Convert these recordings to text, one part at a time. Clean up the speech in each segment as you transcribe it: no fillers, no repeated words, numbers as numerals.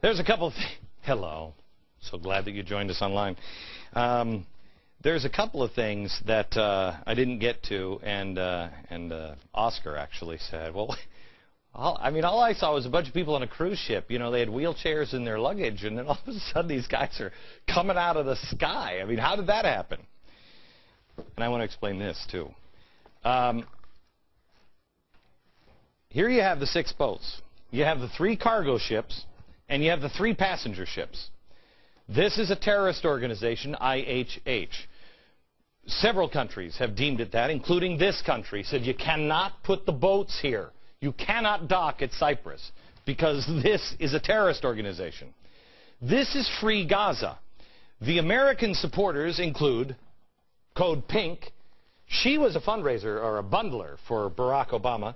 There's a couple of hello. So glad that you joined us online. There's a couple of things that I didn't get to, and Oscar actually said, well, all I saw was a bunch of people on a cruise ship. You know, they had wheelchairs in their luggage, and then all of a sudden these guys are coming out of the sky. I mean, how did that happen? And I want to explain this, too. Here you have the 6 boats. You have the 3 cargo ships, and you have the 3 passenger ships. This is a terrorist organization, IHH. Several countries have deemed it that, including this country, said you cannot put the boats here. You cannot dock at Cyprus because this is a terrorist organization. This is Free Gaza. The American supporters include Code Pink. She was a fundraiser or a bundler for Barack Obama.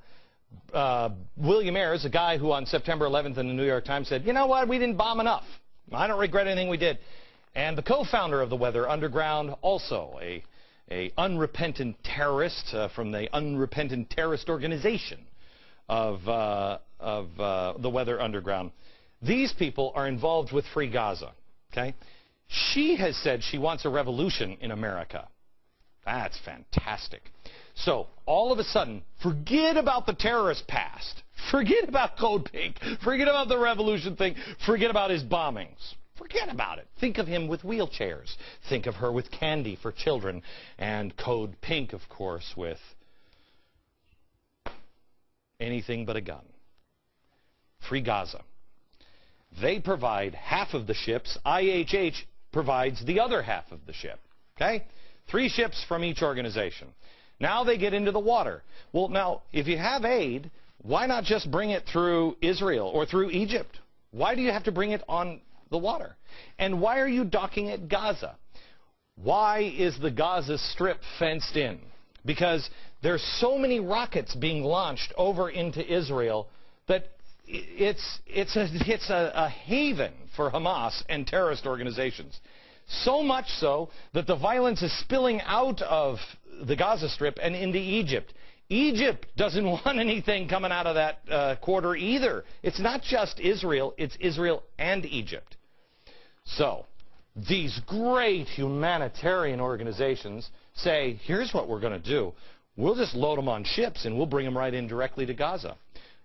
William Ayers, a guy who on September 11th in the New York Times said, you know what, we didn't bomb enough. I don't regret anything we did. And the co-founder of the Weather Underground, also a unrepentant terrorist from the unrepentant terrorist organization of the Weather Underground. These people are involved with Free Gaza. Okay? She has said she wants a revolution in America. That's fantastic. So, all of a sudden, forget about the terrorist past. Forget about Code Pink. Forget about the revolution thing. Forget about his bombings. Forget about it. Think of him with wheelchairs. Think of her with candy for children. And Code Pink, of course, with anything but a gun. Free Gaza. They provide half of the ships. IHH provides the other half of the ship. Okay? 3 ships from each organization. Now they get into the water. Well, now, if you have aid, why not just bring it through Israel or through Egypt? Why do you have to bring it on the water? And why are you docking at Gaza? Why is the Gaza Strip fenced in? Because there's so many rockets being launched over into Israel that it's a haven for Hamas and terrorist organizations. So much so that the violence is spilling out of the Gaza Strip and into Egypt. Egypt doesn't want anything coming out of that quarter either. It's not just Israel, it's Israel and Egypt. So, these great humanitarian organizations say, here's what we're going to do. We'll just load them on ships and we'll bring them right in directly to Gaza.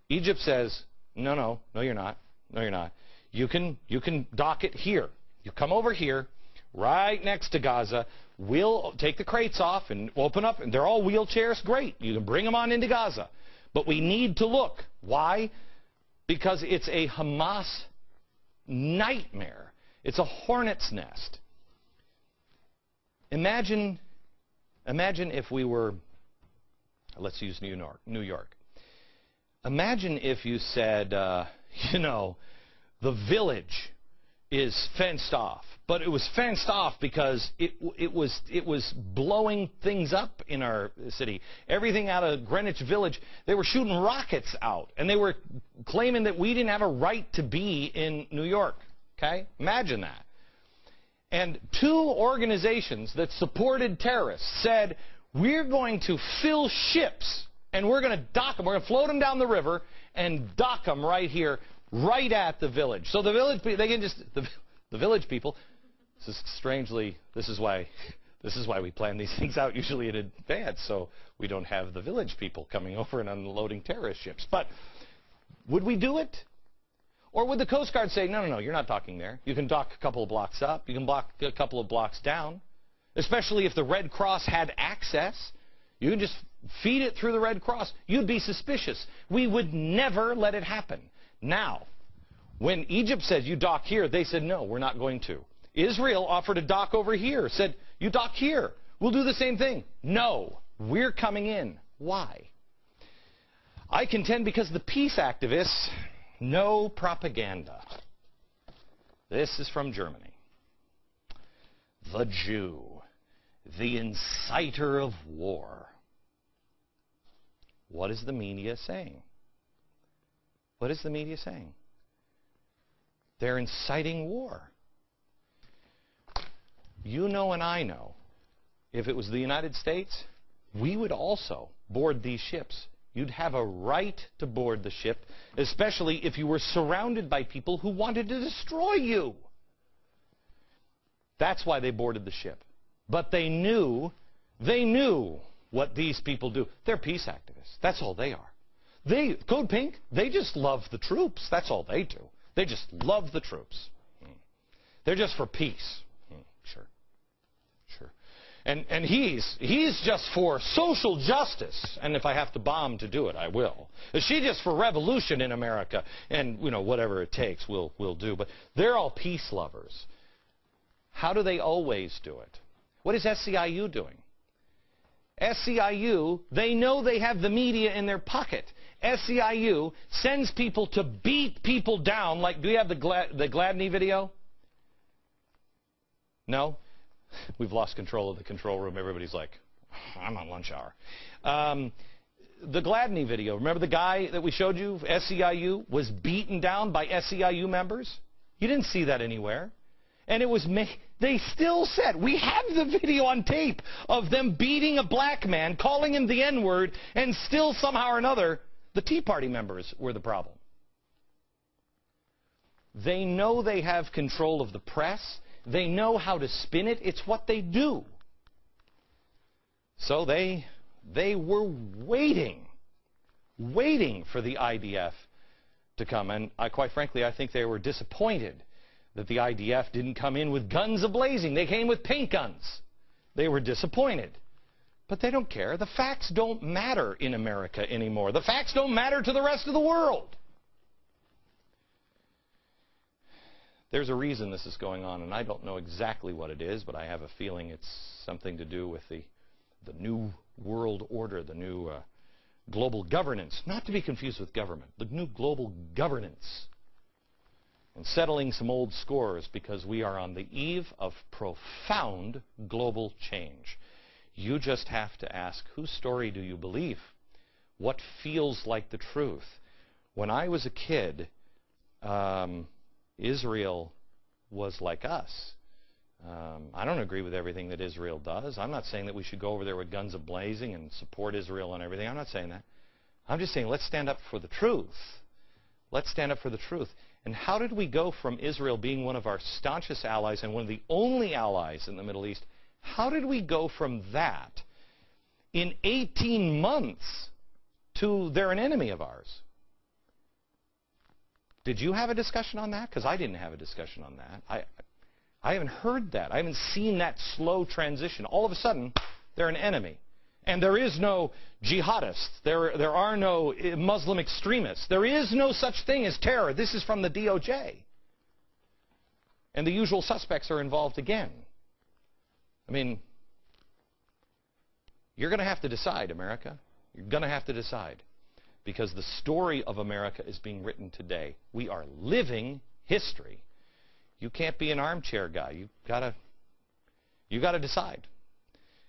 Egypt says, no, you're not. No, you're not. You can dock it here. You come over here, right next to Gaza. We'll take the crates off and open up, and they're all wheelchairs. Great. You can bring them on into Gaza. But we need to look. Why? Because it's a Hamas nightmare. It's a hornet's nest. Imagine if we were, let's use New York. Imagine if you said, the village is fenced off. But it was fenced off because it was blowing things up in our city. Everything out of Greenwich Village, they were shooting rockets out. And they were claiming that we didn't have a right to be in New York. Okay? Imagine that. And 2 organizations that supported terrorists said, we're going to fill ships and we're going to dock them. We're going to float them down the river and dock them right here, right at the village. So the village, they can just, the village people, this is why we plan these things out usually in advance, so we don't have the village people coming over and unloading terrorist ships. But would we do it? Or would the Coast Guard say, no, you're not docking there. You can dock a couple of blocks up. You can dock a couple of blocks down. Especially if the Red Cross had access. You can just feed it through the Red Cross. You'd be suspicious. We would never let it happen. Now, when Egypt says you dock here, they said, no, we're not going to. Israel offered a dock over here, said, you dock here. We'll do the same thing. No, we're coming in. Why? I contend because the peace activists know propaganda. This is from Germany. The Jew, the inciter of war. What is the media saying? What is the media saying? They're inciting war. You know and I know, if it was the United States, we would also board these ships You'd have a right to board the ship, especially if you were surrounded by people who wanted to destroy you. That's why they boarded the ship. But they knew what these people do. They're peace activists. That's all they are. Code Pink, they just love the troops. That's all they do. They just love the troops. They're just for peace. Sure. Sure. And he's just for social justice. And if I have to bomb to do it, I will. Is she just for revolution in America? And, you know, whatever it takes, we'll do. But they're all peace lovers. How do they always do it? What is SEIU doing? SEIU, they know they have the media in their pocket. SEIU sends people to beat people down. Like, do you have the Gladney video? No? We've lost control of the control room. Everybody's like, I'm on lunch hour. The Gladney video, remember the guy that we showed you, SEIU, was beaten down by SEIU members? You didn't see that anywhere. And it was they still said, we have the video on tape of them beating a black man, calling him the N-word, and still somehow or another, the Tea Party members were the problem. They know they have control of the press. They know how to spin it. It's what they do. So they were waiting for the IDF to come. And quite frankly, I think they were disappointed that the IDF didn't come in with guns a-blazing. They came with paint guns. They were disappointed. But they don't care. The facts don't matter in America anymore. The facts don't matter to the rest of the world. There's a reason this is going on, and I don't know exactly what it is, but I have a feeling it's something to do with the new world order, the new global governance. Not to be confused with government. The new global governance. And settling some old scores, because we are on the eve of profound global change. You just have to ask, whose story do you believe? What feels like the truth? When I was a kid, Israel was like us. I don't agree with everything that Israel does. I'm not saying that we should go over there with guns a-blazing and support Israel and everything. I'm not saying that. I'm just saying let's stand up for the truth. Let's stand up for the truth. And how did we go from Israel being one of our staunchest allies and one of the only allies in the Middle East, how did we go from that in 18 months to they're an enemy of ours? Did you have a discussion on that? Because I didn't have a discussion on that. I haven't heard that. I haven't seen that slow transition. All of a sudden, they're an enemy. And there is no jihadists. There are no Muslim extremists. There is no such thing as terror. This is from the DOJ. And the usual suspects are involved again. I mean, you're going to have to decide, America. You're going to have to decide. Because the story of America is being written today. We are living history. You can't be an armchair guy. You got to decide.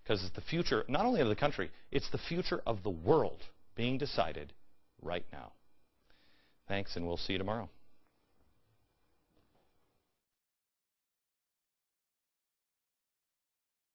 Because it's the future, not only of the country, it's the future of the world being decided right now. Thanks, and we'll see you tomorrow.